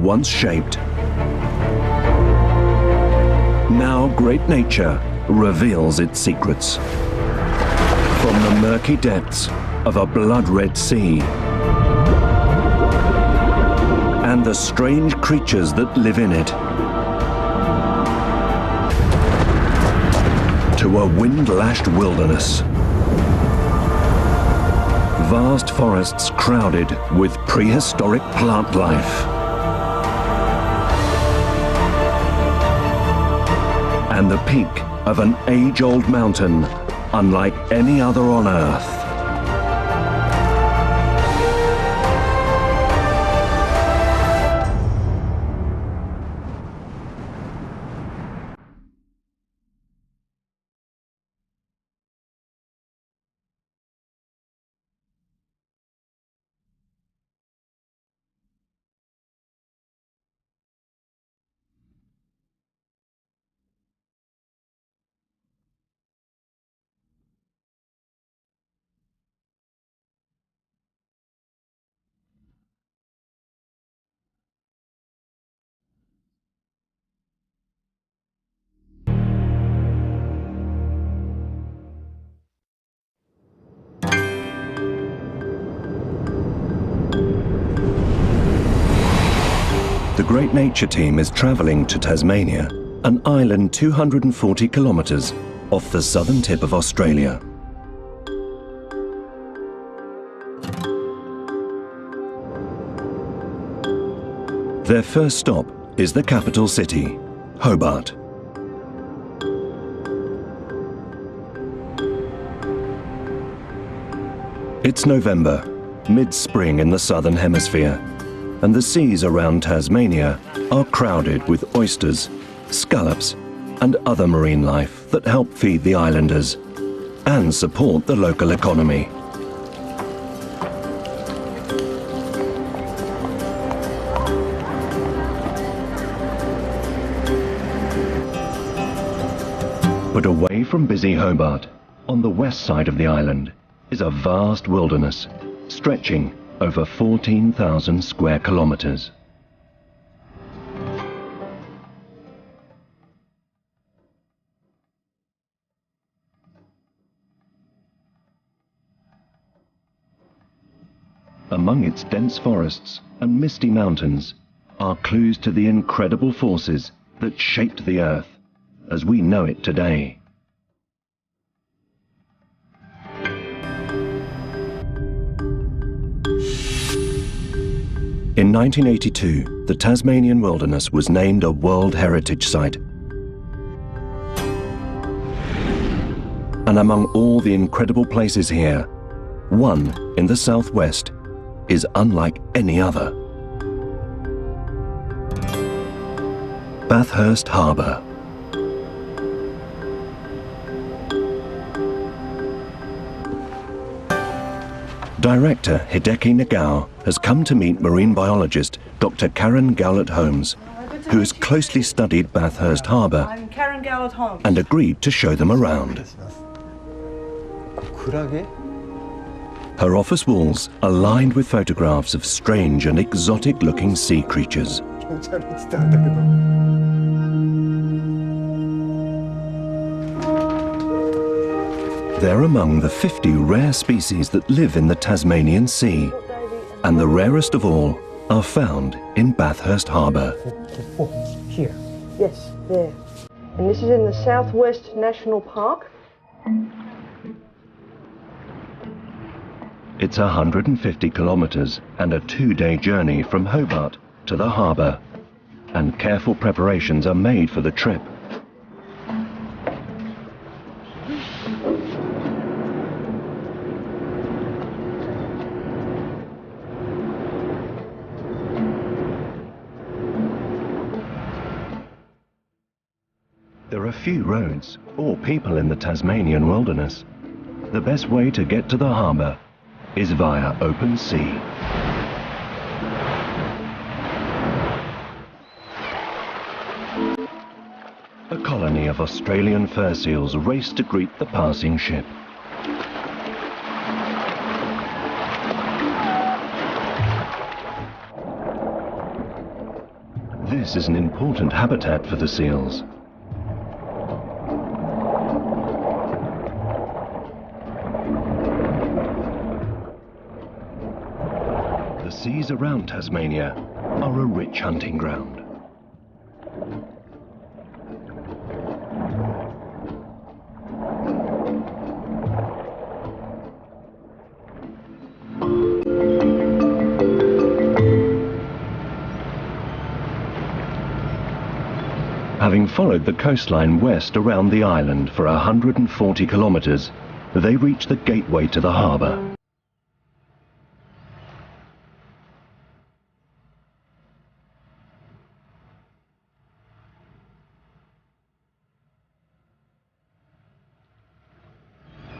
once shaped. Now great nature reveals its secrets. From the murky depths of a blood-red sea and the strange creatures that live in it, to a wind-lashed wilderness. Vast forests crowded with prehistoric plant life. And the peak of an age-old mountain unlike any other on Earth. The Great Nature Team is travelling to Tasmania, an island 240 kilometres off the southern tip of Australia. Their first stop is the capital city, Hobart. It's November, mid-spring in the southern hemisphere, and the seas around Tasmania are crowded with oysters, scallops, and other marine life that help feed the islanders and support the local economy. But away from busy Hobart, on the west side of the island, is a vast wilderness stretching over 14,000 square kilometres. Among its dense forests and misty mountains are clues to the incredible forces that shaped the Earth as we know it today. In 1982, the Tasmanian wilderness was named a World Heritage Site. And among all the incredible places here, one in the southwest is unlike any other. Bathurst Harbour. Director Hideki Nagao has come to meet marine biologist Dr. Karen Gowlett-Holmes, who has closely studied Bathurst Harbour and agreed to show them around. Her office walls are lined with photographs of strange and exotic-looking sea creatures. They're among the 50 rare species that live in the Tasmanian Sea, and the rarest of all are found in Bathurst Harbour. Here? Yes, there. And this is in the Southwest National Park. It's 150 kilometres and a 2-day journey from Hobart to the harbour, and careful preparations are made for the trip. There are few roads or people in the Tasmanian wilderness. The best way to get to the harbour is via open sea. A colony of Australian fur seals race to greet the passing ship. This is an important habitat for the seals. The seas around Tasmania are a rich hunting ground. Having followed the coastline west around the island for 140 kilometres, they reach the gateway to the harbour.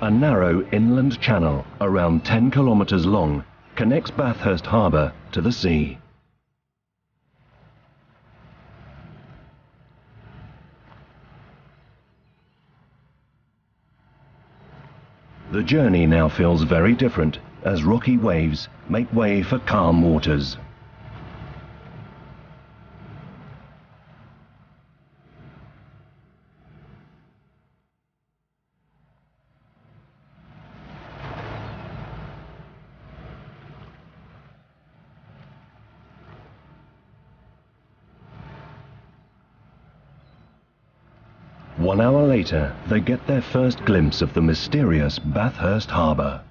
A narrow inland channel, around 10 kilometres long, connects Bathurst Harbour to the sea. The journey now feels very different as rocky waves make way for calm waters. One hour later, they get their first glimpse of the mysterious Bathurst Harbour.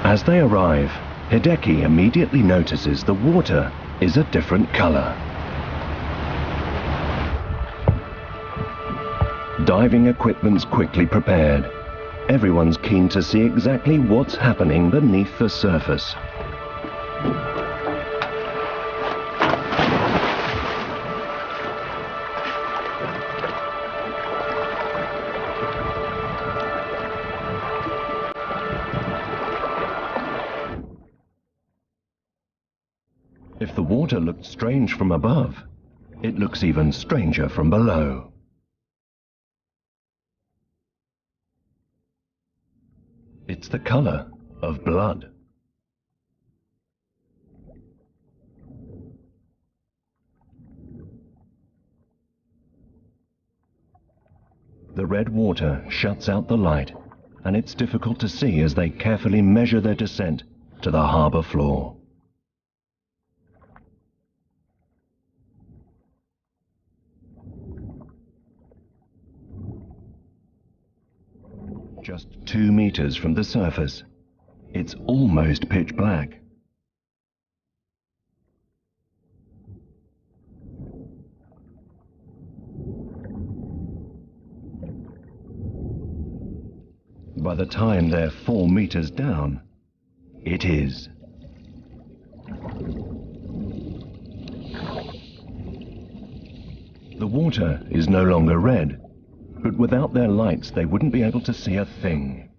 As they arrive, Hideki immediately notices the water is a different colour. Diving equipment's quickly prepared. Everyone's keen to see exactly what's happening beneath the surface. If the water looked strange from above, it looks even stranger from below. It's the colour of blood. The red water shuts out the light, and it's difficult to see as they carefully measure their descent to the harbour floor. Just 2 meters from the surface, it's almost pitch black. By the time they're 4 meters down, it is. The water is no longer red, but without their lights they wouldn't be able to see a thing.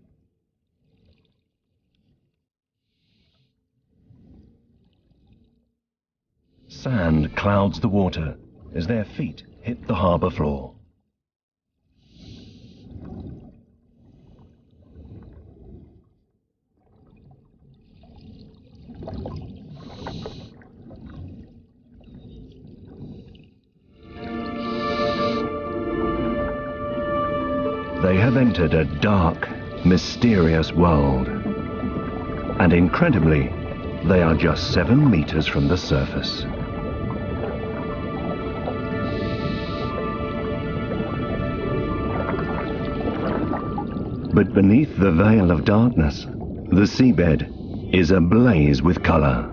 Sand clouds the water as their feet hit the harbour floor. They have entered a dark, mysterious world. And incredibly, they are just 7 meters from the surface. But beneath the veil of darkness, the seabed is ablaze with colour.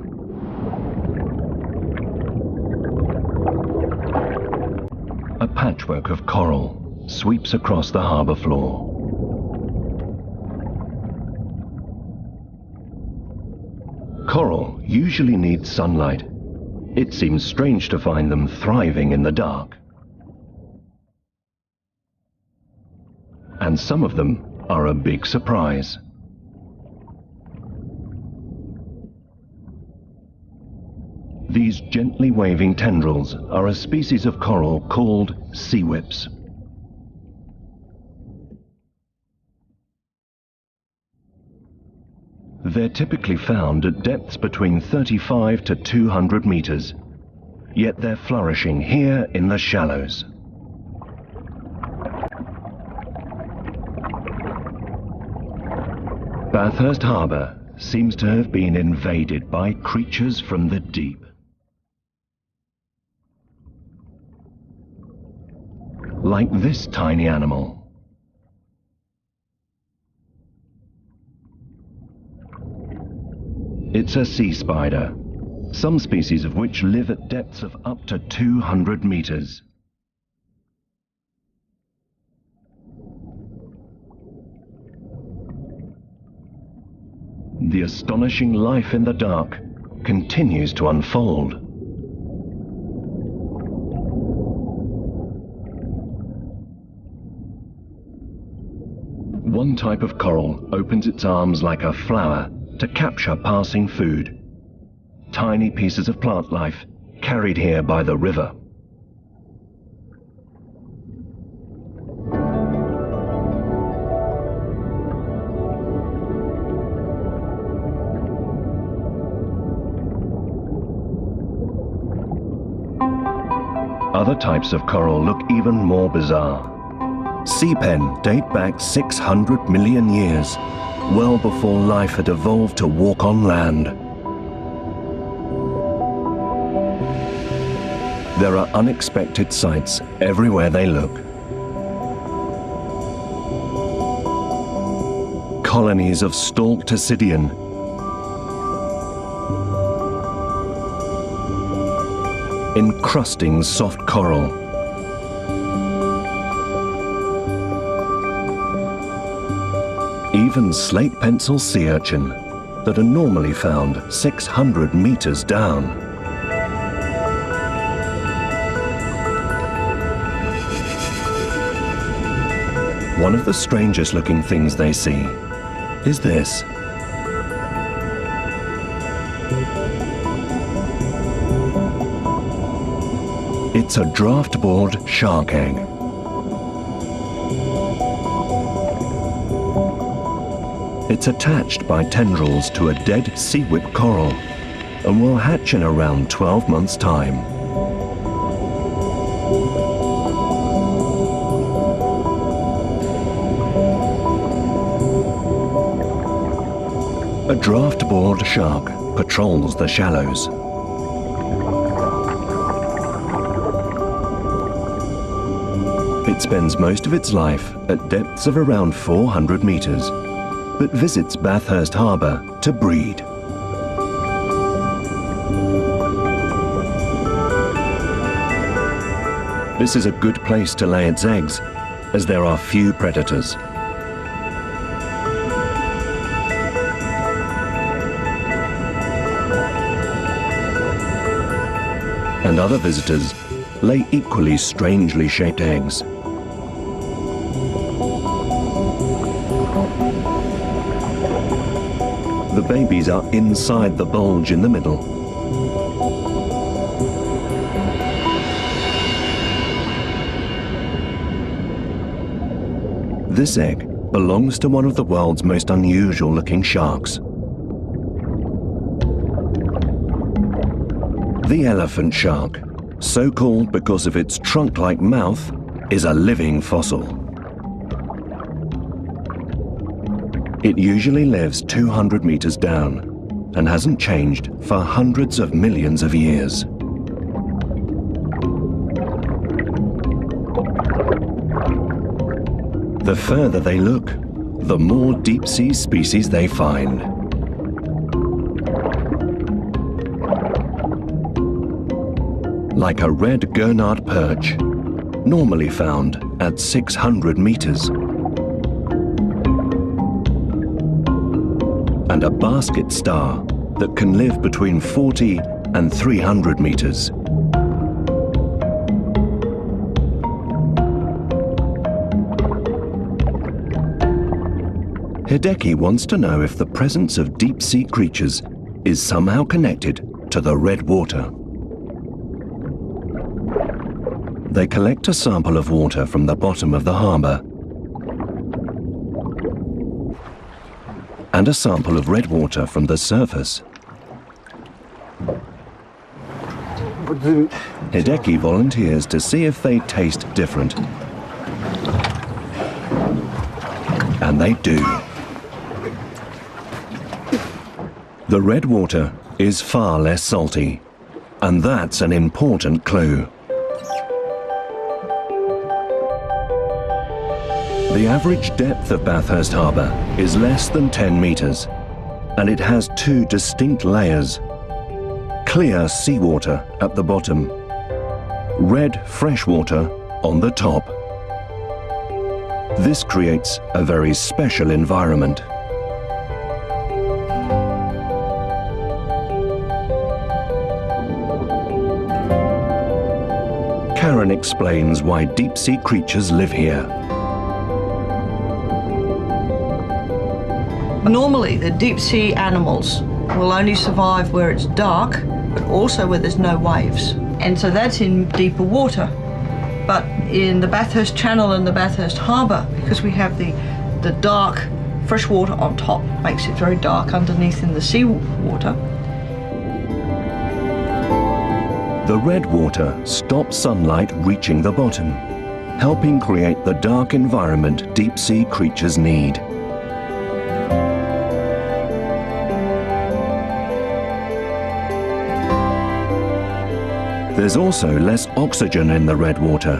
A patchwork of coral sweeps across the harbour floor. Coral usually needs sunlight. It seems strange to find them thriving in the dark. And some of them are a big surprise. These gently waving tendrils are a species of coral called sea whips. They're typically found at depths between 35 to 200 meters, yet they're flourishing here in the shallows. Bathurst Harbour seems to have been invaded by creatures from the deep. Like this tiny animal. It's a sea spider, some species of which live at depths of up to 200 meters. The astonishing life in the dark continues to unfold. One type of coral opens its arms like a flower to capture passing food. Tiny pieces of plant life carried here by the river. Other types of coral look even more bizarre. Sea pen date back 600 million years, well before life had evolved to walk on land. There are unexpected sights everywhere they look. Colonies of stalked Ascidian, encrusting soft coral, even slate pencil sea urchin that are normally found 600 meters down. One of the strangest looking things they see is this. It's a draft-board shark egg. It's attached by tendrils to a dead sea whip coral and will hatch in around 12 months' time. A draft-board shark patrols the shallows. It spends most of its life at depths of around 400 meters, but visits Bathurst Harbour to breed. This is a good place to lay its eggs, as there are few predators. And other visitors lay equally strangely shaped eggs. The babies are inside the bulge in the middle. This egg belongs to one of the world's most unusual looking sharks. The elephant shark, so called because of its trunk-like mouth, is a living fossil. It usually lives 200 meters down and hasn't changed for hundreds of millions of years. The further they look, the more deep-sea species they find. Like a red Gurnard perch, normally found at 600 meters. And a basket star that can live between 40 and 300 meters. Hideki wants to know if the presence of deep-sea creatures is somehow connected to the red water. They collect a sample of water from the bottom of the harbour. and a sample of red water from the surface. Hideki volunteers to see if they taste different. And they do. The red water is far less salty, and that's an important clue. The average depth of Bathurst Harbour is less than 10 metres, and it has two distinct layers. Clear seawater at the bottom, red freshwater on the top. This creates a very special environment. Karen explains why deep-sea creatures live here. Normally, the deep-sea animals will only survive where it's dark, but also where there's no waves. And so that's in deeper water. But in the Bathurst Channel and the Bathurst Harbour, because we have the dark fresh water on top, makes it very dark underneath in the seawater. The red water stops sunlight reaching the bottom, helping create the dark environment deep-sea creatures need. There's also less oxygen in the red water,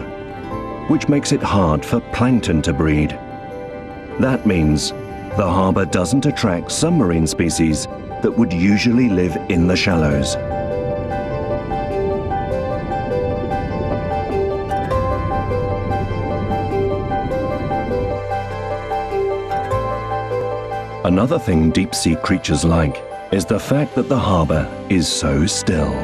which makes it hard for plankton to breed. That means the harbour doesn't attract some marine species that would usually live in the shallows. Another thing deep-sea creatures like is the fact that the harbour is so still.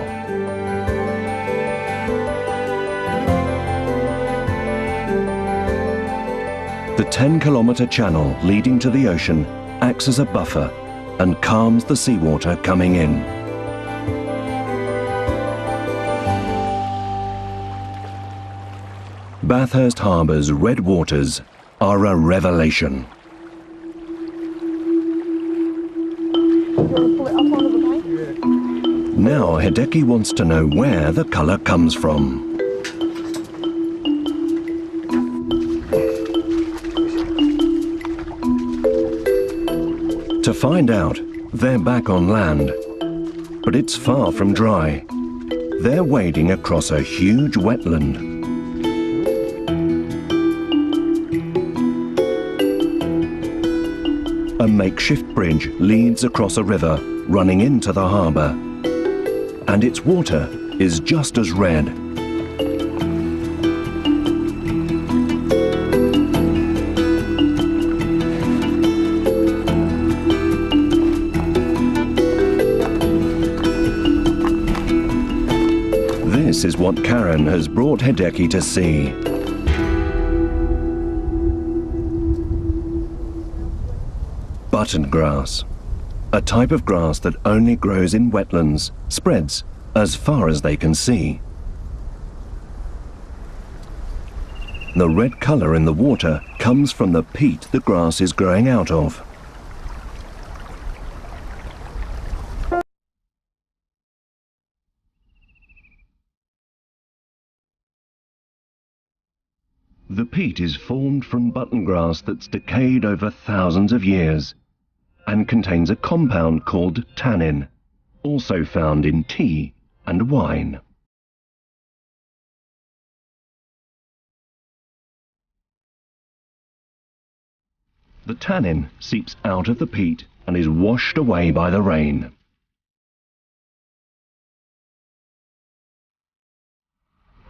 The 10-kilometre channel leading to the ocean acts as a buffer and calms the seawater coming in. Bathurst Harbour's red waters are a revelation. Now Hideki wants to know where the colour comes from. To find out, they're back on land, but it's far from dry. They're wading across a huge wetland. A makeshift bridge leads across a river running into the harbour, and its water is just as red. This is what Karen has brought Hideki to see. Button grass, a type of grass that only grows in wetlands, spreads as far as they can see. The red colour in the water comes from the peat the grass is growing out of. The peat is formed from button grass that's decayed over thousands of years and contains a compound called tannin, also found in tea and wine. The tannin seeps out of the peat and is washed away by the rain.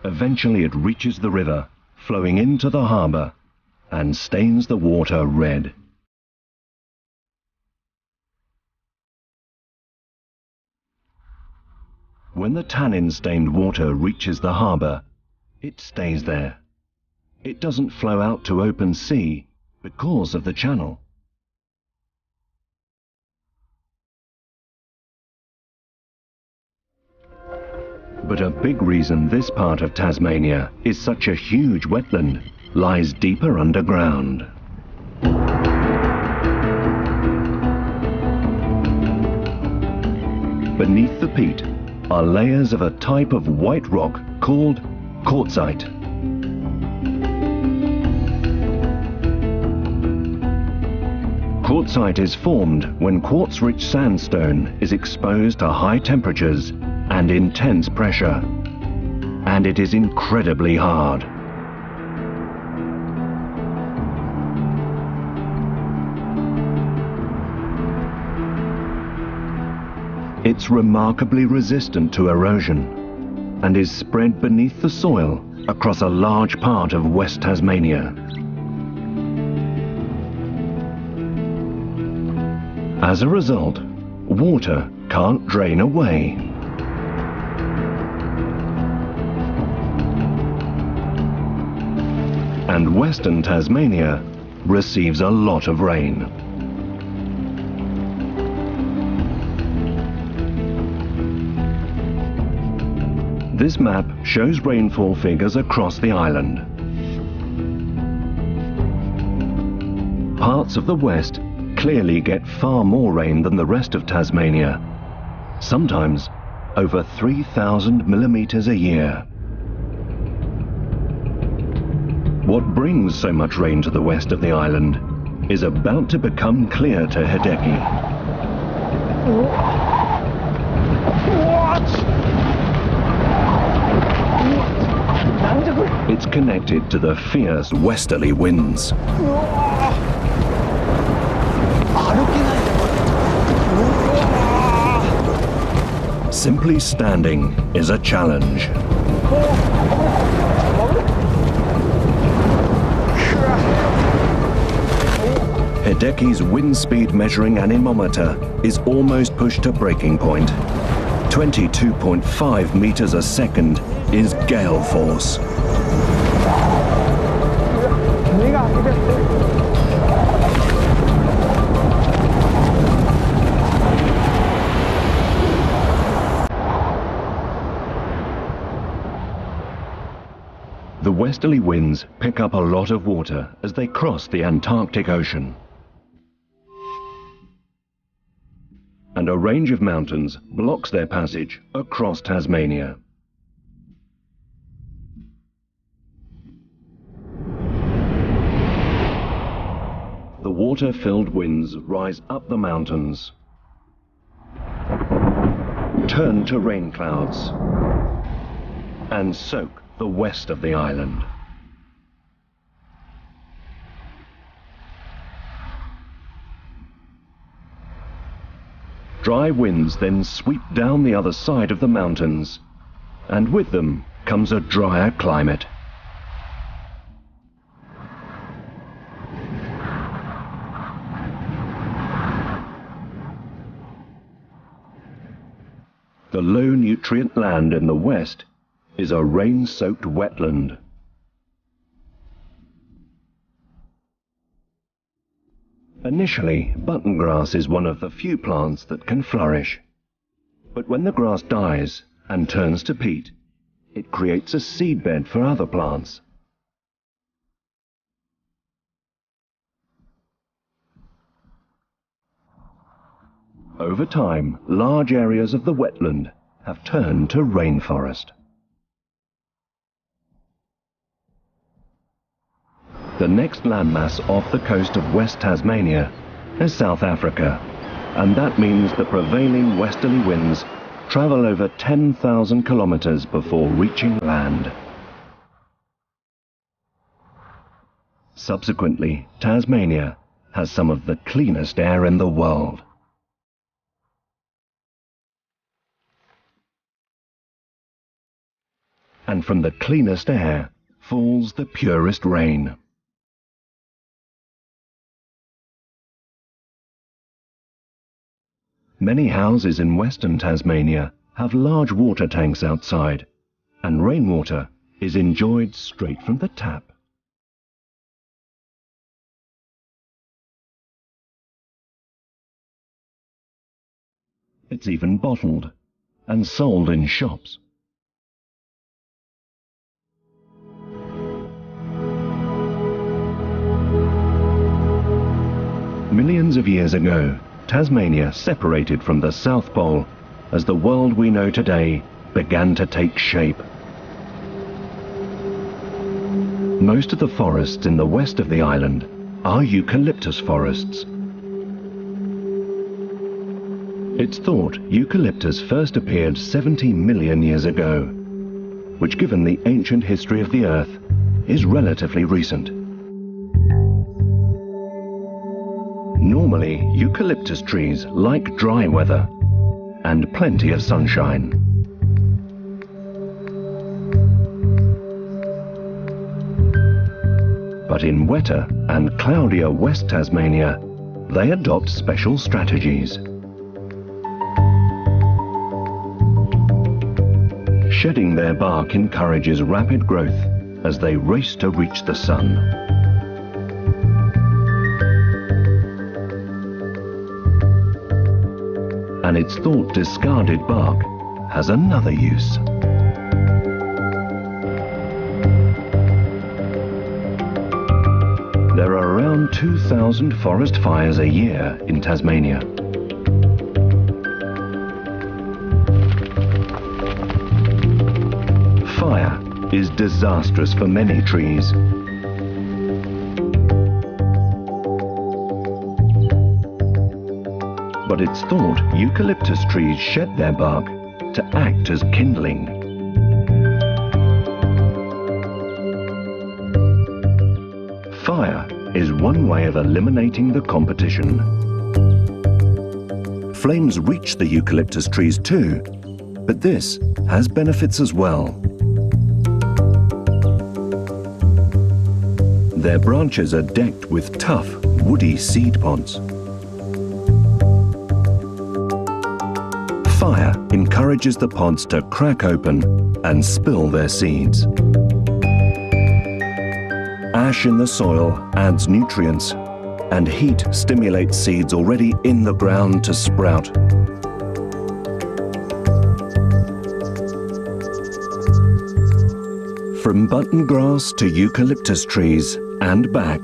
Eventually it reaches the river, flowing into the harbour, and stains the water red. When the tannin-stained water reaches the harbour, it stays there. It doesn't flow out to open sea because of the channel. But a big reason this part of Tasmania is such a huge wetland lies deeper underground. beneath the peat are layers of a type of white rock called quartzite. Quartzite is formed when quartz-rich sandstone is exposed to high temperatures and intense pressure, and it is incredibly hard. It's remarkably resistant to erosion and is spread beneath the soil across a large part of West Tasmania. As a result, water can't drain away. And Western Tasmania receives a lot of rain. This map shows rainfall figures across the island. Parts of the west clearly get far more rain than the rest of Tasmania, sometimes over 3,000 millimeters a year. What brings so much rain to the west of the island is about to become clear to Hideki. It's connected to the fierce westerly winds. Simply standing is a challenge. Hideki's wind speed measuring anemometer is almost pushed to breaking point. 22.5 meters a second is gale force. The westerly winds pick up a lot of water as they cross the Antarctic Ocean. And a range of mountains blocks their passage across Tasmania. The water-filled winds rise up the mountains, turn to rain clouds, and soak the west of the island. Dry winds then sweep down the other side of the mountains, and with them comes a drier climate. The low-nutrient land in the west is a rain-soaked wetland. Initially, button grass is one of the few plants that can flourish. But when the grass dies and turns to peat, it creates a seedbed for other plants. Over time, large areas of the wetland have turned to rainforest. The next landmass off the coast of West Tasmania is South Africa, and that means the prevailing westerly winds travel over 10,000 kilometers before reaching land. Subsequently, Tasmania has some of the cleanest air in the world. And from the cleanest air falls the purest rain. Many houses in Western Tasmania have large water tanks outside, and rainwater is enjoyed straight from the tap. It's even bottled and sold in shops. Millions of years ago, Tasmania separated from the South Pole as the world we know today began to take shape. Most of the forests in the west of the island are eucalyptus forests. It's thought eucalyptus first appeared 70 million years ago, which, given the ancient history of the Earth, is relatively recent. Normally, eucalyptus trees like dry weather and plenty of sunshine. But in wetter and cloudier West Tasmania, they adopt special strategies. Shedding their bark encourages rapid growth as they race to reach the sun. And it's thought discarded bark has another use. There are around 2,000 forest fires a year in Tasmania. Fire is disastrous for many trees. But it's thought eucalyptus trees shed their bark to act as kindling. Fire is one way of eliminating the competition. Flames reach the eucalyptus trees too, but this has benefits as well. Their branches are decked with tough, woody seed pods. Fire encourages the pods to crack open and spill their seeds. Ash in the soil adds nutrients, and heat stimulates seeds already in the ground to sprout. From button grass to eucalyptus trees and back,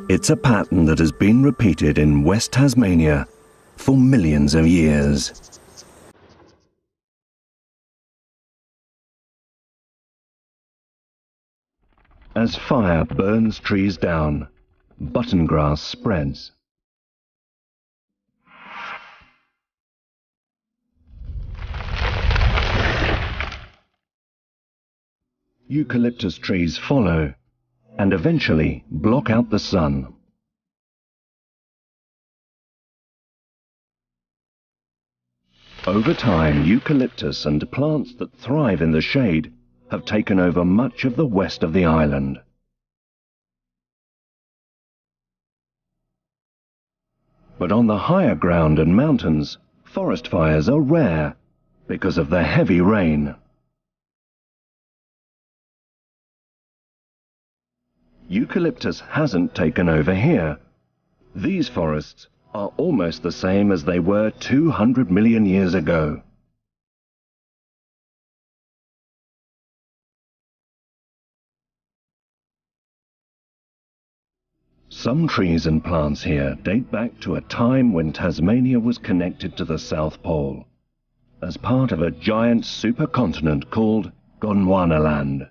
it's a pattern that has been repeated in West Tasmania for millions of years. As fire burns trees down, button grass spreads. Eucalyptus trees follow and eventually block out the sun. Over time, eucalyptus and plants that thrive in the shade have taken over much of the west of the island. But on the higher ground and mountains, forest fires are rare because of the heavy rain. Eucalyptus hasn't taken over here. These forests are almost the same as they were 200 million years ago. Some trees and plants here date back to a time when Tasmania was connected to the South Pole as part of a giant supercontinent called Gondwanaland.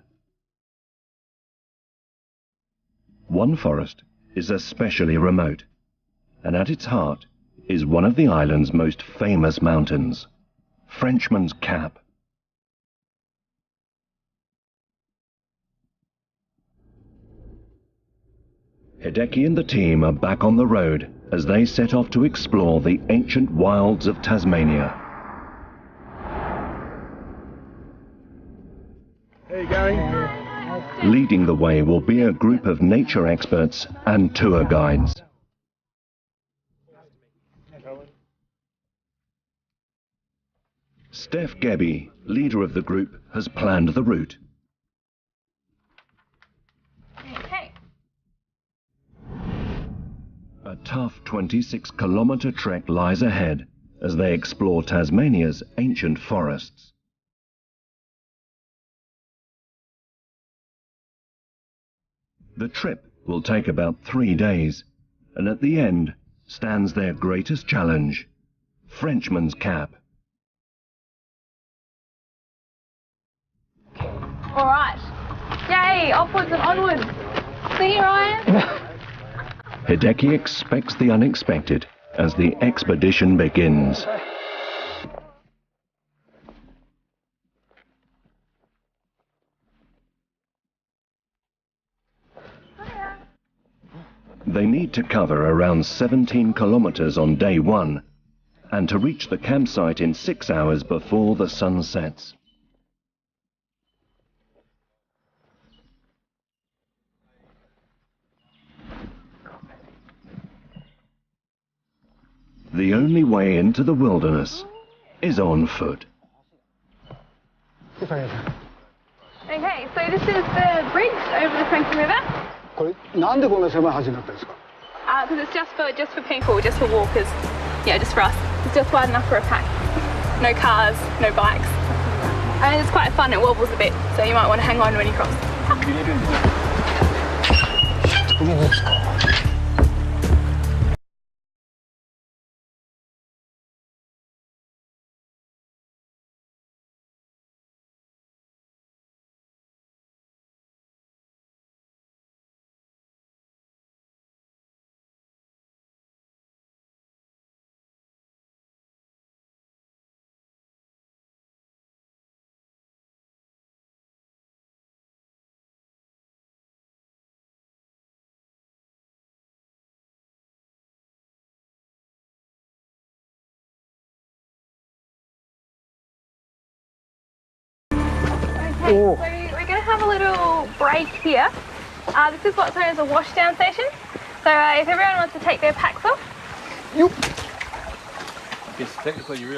One forest is especially remote, and at its heart is one of the island's most famous mountains, Frenchman's Cap. Hideki and the team are back on the road as they set off to explore the ancient wilds of Tasmania. There you go. Leading the way will be a group of nature experts and tour guides. Steph Gebby, leader of the group, has planned the route. Okay. A tough 26-kilometre trek lies ahead as they explore Tasmania's ancient forests. The trip will take about 3 days, and at the end stands their greatest challenge, Frenchman's Cap. All right. Yay, upwards and onwards. See you, Ryan. Hideki expects the unexpected as the expedition begins. They need to cover around 17 kilometers on day one and to reach the campsite in 6 hours before the sun sets. The only way into the wilderness is on foot. Okay, so this is the bridge over the Franklin River. これなんでこんな狭い橋になったんですか? Because it's just for people, just for walkers. Yeah, just for us. It's just wide enough for a pack. No cars, no bikes. And it's quite fun, it wobbles a bit, so you might want to hang on when you cross. Okay, so we're going to have a little break here. This is what's known as a washdown station. So if everyone wants to take their packs off.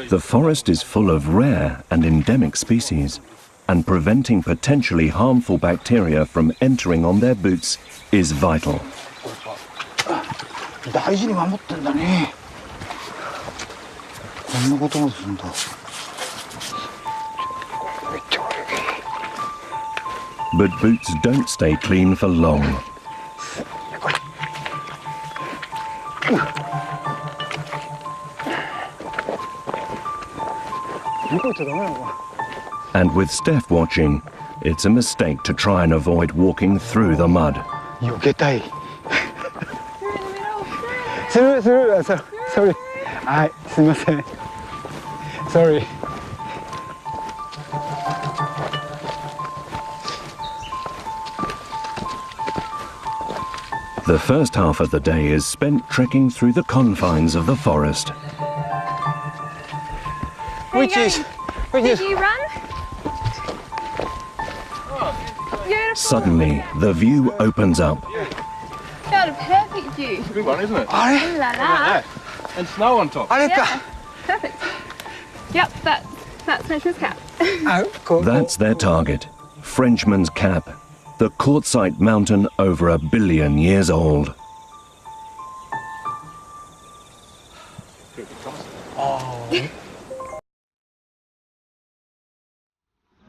The forest is full of rare and endemic species, and preventing potentially harmful bacteria from entering on their boots is vital. 大事に守ってんだね。こんなこともするんだ。 But boots don't stay clean for long. And with Steph watching, it's a mistake to try and avoid walking through the mud. 避けたい。する。Sorry。はい、すみません。Sorry。 The first half of the day is spent trekking through the confines of the forest. Which is? Did you run? Beautiful. Suddenly, the view opens up. Got a perfect view. It's a big one, isn't it? Ah, Ooh la la. And snow on top. Yeah, perfect. Yep, that's Frenchman's Cap. That's their target, Frenchman's Cap, the quartzite mountain over 1 billion years old.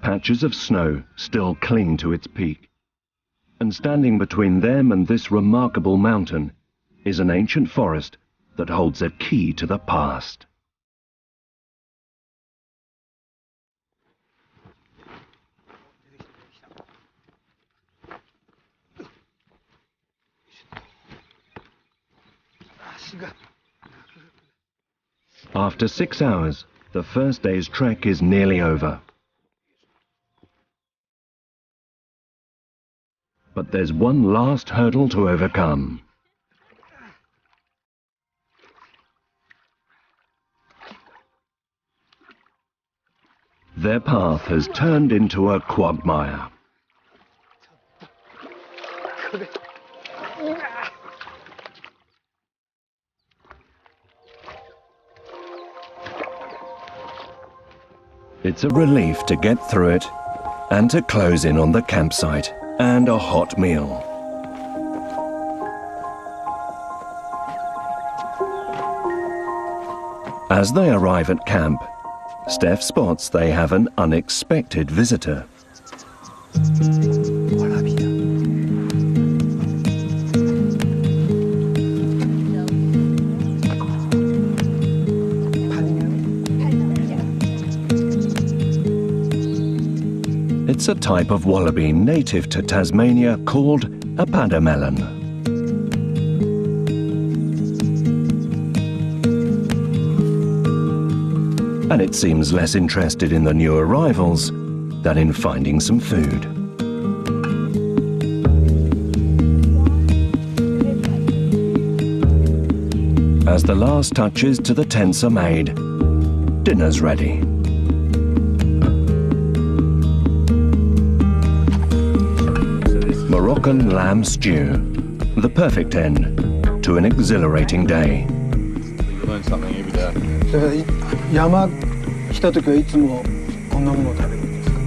Patches of snow still cling to its peak, and standing between them and this remarkable mountain is an ancient forest that holds a key to the past. After 6 hours, the first day's trek is nearly over. But there's one last hurdle to overcome. Their path has turned into a quagmire. It's a relief to get through it and to close in on the campsite and a hot meal. As they arrive at camp, Steph spots they have an unexpected visitor. It's a type of wallaby native to Tasmania called a pademelon. And it seems less interested in the new arrivals than in finding some food. As the last touches to the tents are made, dinner's ready. Moroccan lamb stew, the perfect end to an exhilarating day. You learn something every day. 山来た時はいつもこんなものを食べるんですか？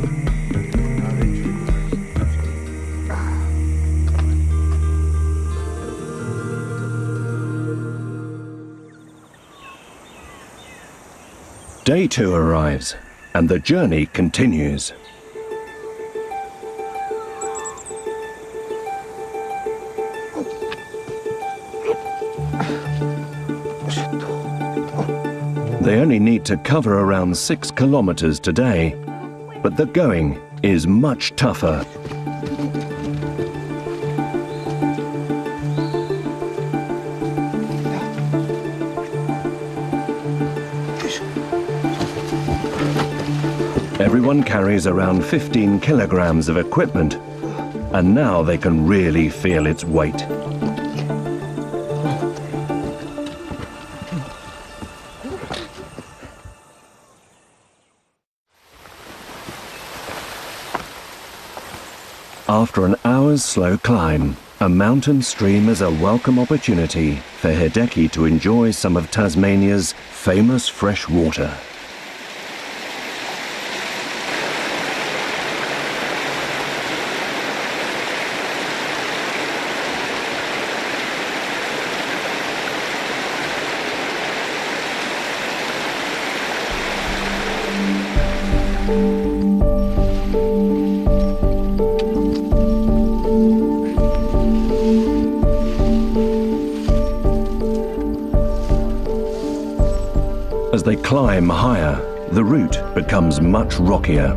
Day 2 arrives, and the journey continues. They only need to cover around 6 kilometers today, but the going is much tougher. Everyone carries around 15 kilograms of equipment, and now they can really feel its weight. After an hour's slow climb, a mountain stream is a welcome opportunity for Hideki to enjoy some of Tasmania's famous fresh water. As they climb higher, the route becomes much rockier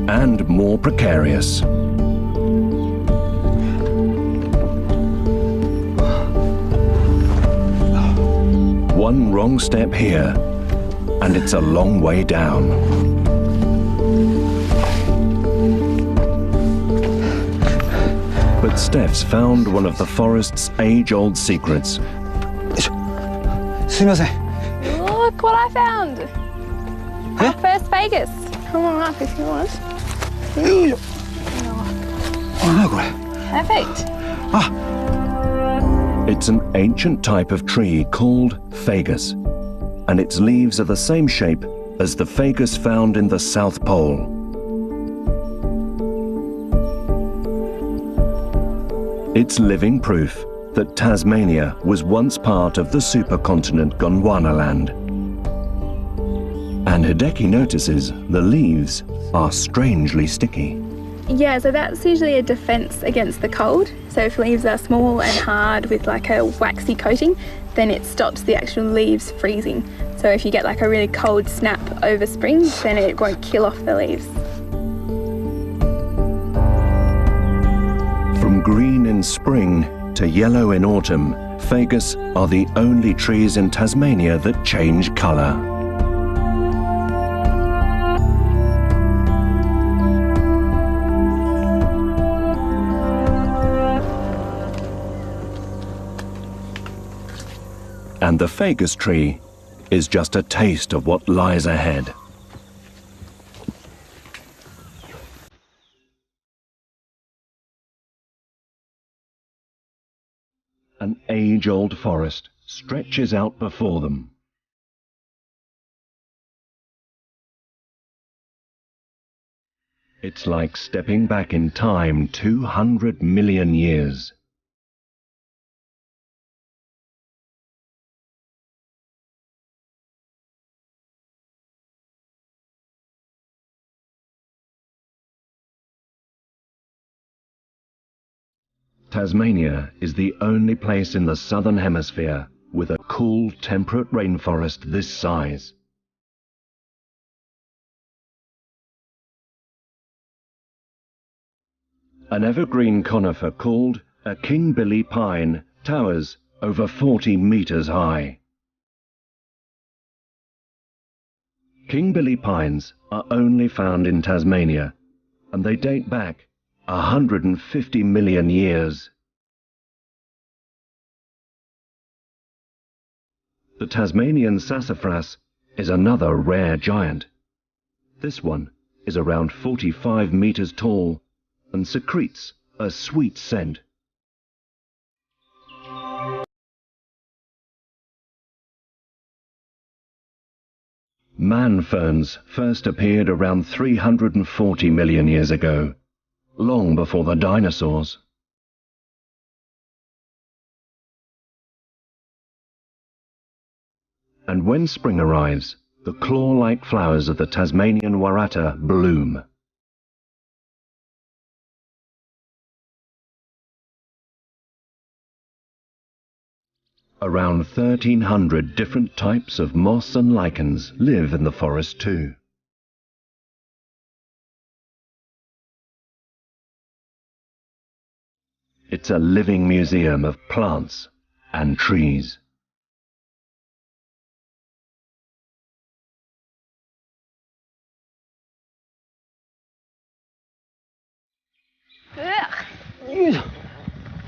and more precarious. One wrong step here, and it's a long way down. But Steph's found one of the forest's age-old secrets. すいません。 Look what I found! Our first Vegas. Come on up if you want. あ、なにこれ。 Perfect. It's an ancient type of tree called fagus, and its leaves are the same shape as the fagus found in the South Pole. It's living proof that Tasmania was once part of the supercontinent Gondwanaland. And Hideki notices the leaves are strangely sticky. Yeah, so that's usually a defense against the cold. So if leaves are small and hard with like a waxy coating, then it stops the actual leaves freezing. So if you get like a really cold snap over spring, then it won't kill off the leaves. From green in spring to yellow in autumn, fagus are the only trees in Tasmania that change colour. And the fagus tree is just a taste of what lies ahead. An age-old forest stretches out before them. It's like stepping back in time 200 million years. Tasmania is the only place in the southern hemisphere with a cool, temperate rainforest this size. An evergreen conifer called a King Billy pine towers over 40 meters high. King Billy pines are only found in Tasmania, and they date back 150 million years. The Tasmanian sassafras is another rare giant. This one is around 45 meters tall and secretes a sweet scent. Man ferns first appeared around 340 million years ago, long before the dinosaurs. And when spring arrives, the claw-like flowers of the Tasmanian warata bloom. Around 1,300 different types of moss and lichens live in the forest too. It's a living museum of plants and trees. Ugh.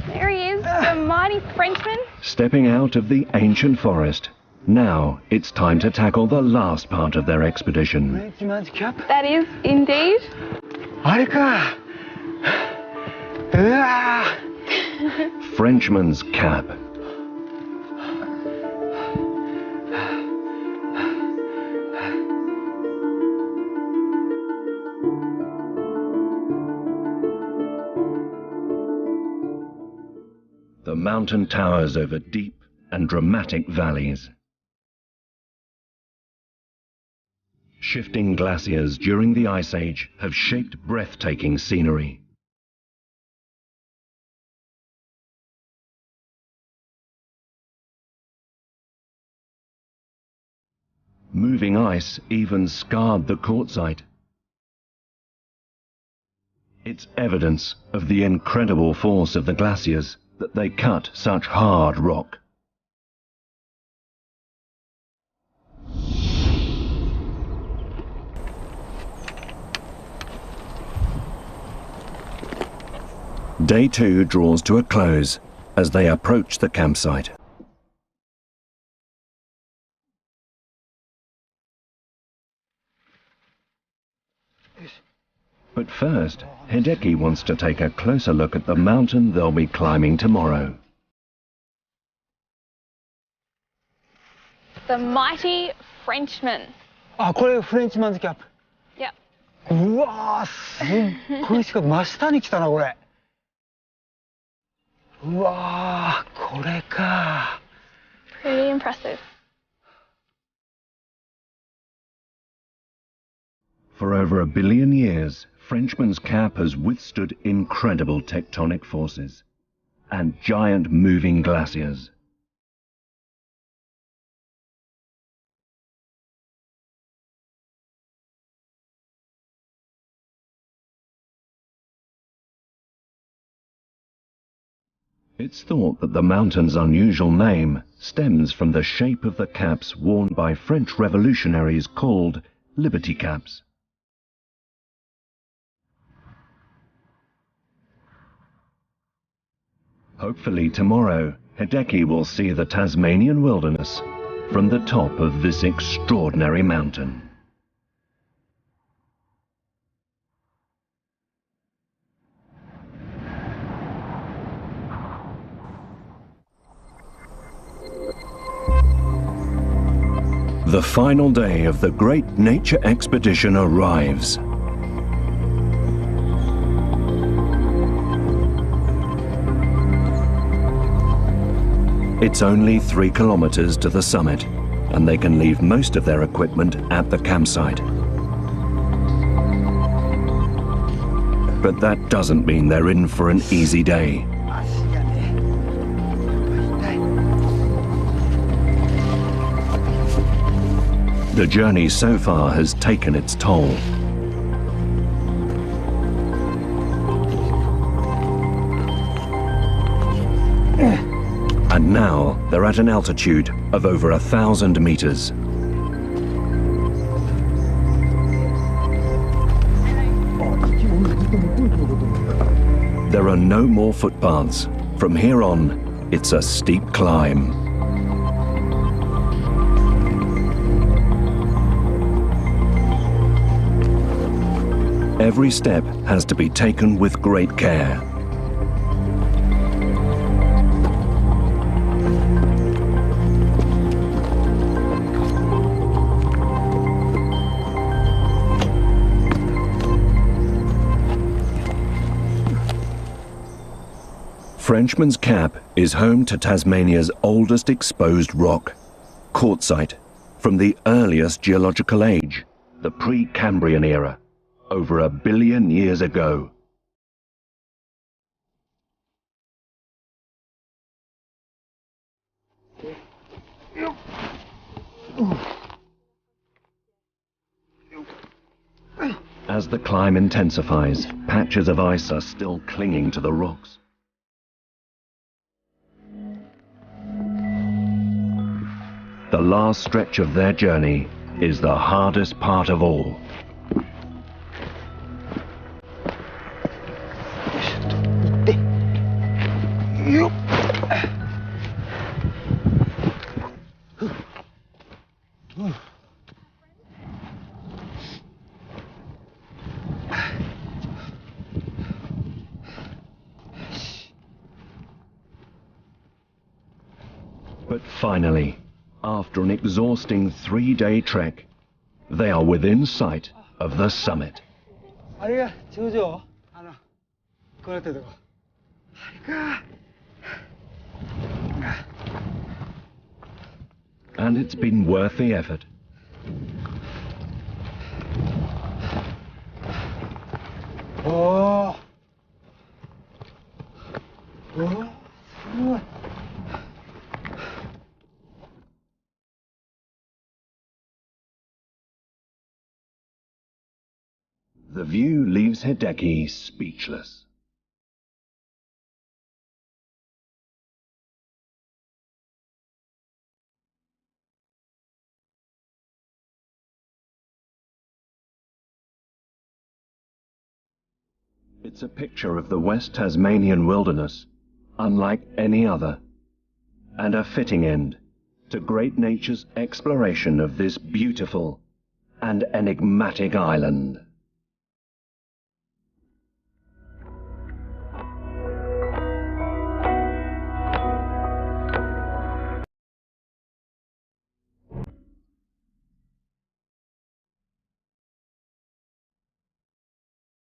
There he is, the mighty Frenchman. Stepping out of the ancient forest, now it's time to tackle the last part of their expedition. Frenchman's cap? That is indeed. あれか。うわー。 Frenchman's cap. The mountain towers over deep and dramatic valleys. Shifting glaciers during the Ice Age have shaped breathtaking scenery. Moving ice even scarred the quartzite. It's evidence of the incredible force of the glaciers that they cut such hard rock. Day 2 draws to a close as they approach the campsite. But first, Hideki wants to take a closer look at the mountain they'll be climbing tomorrow. The mighty Frenchman. あ、これフレンチマンズキャップ。 Yep. うわー、すっごい近く、真下に来たな、これ。うわー、これか。Pretty impressive. For over 1 billion years, Frenchman's Cap has withstood incredible tectonic forces and giant moving glaciers. It's thought that the mountain's unusual name stems from the shape of the caps worn by French revolutionaries called Liberty Caps. Hopefully tomorrow, Hideki will see the Tasmanian wilderness from the top of this extraordinary mountain. The final day of the great nature expedition arrives. It's only 3 kilometers to the summit, and they can leave most of their equipment at the campsite. But that doesn't mean they're in for an easy day. The journey so far has taken its toll. And now they're at an altitude of over 1,000 meters. There are no more footpaths. From here on, it's a steep climb. Every step has to be taken with great care. Frenchman's Cap is home to Tasmania's oldest exposed rock, quartzite, from the earliest geological age, the Precambrian era, over 1 billion years ago. As the climb intensifies, patches of ice are still clinging to the rocks. The last stretch of their journey is the hardest part of all. But finally, after an exhausting 3-day trek, they are within sight of the summit. And it's been worth the effort. Oh. The view leaves Hideki speechless. It's a picture of the West Tasmanian wilderness, unlike any other, and a fitting end to great nature's exploration of this beautiful and enigmatic island.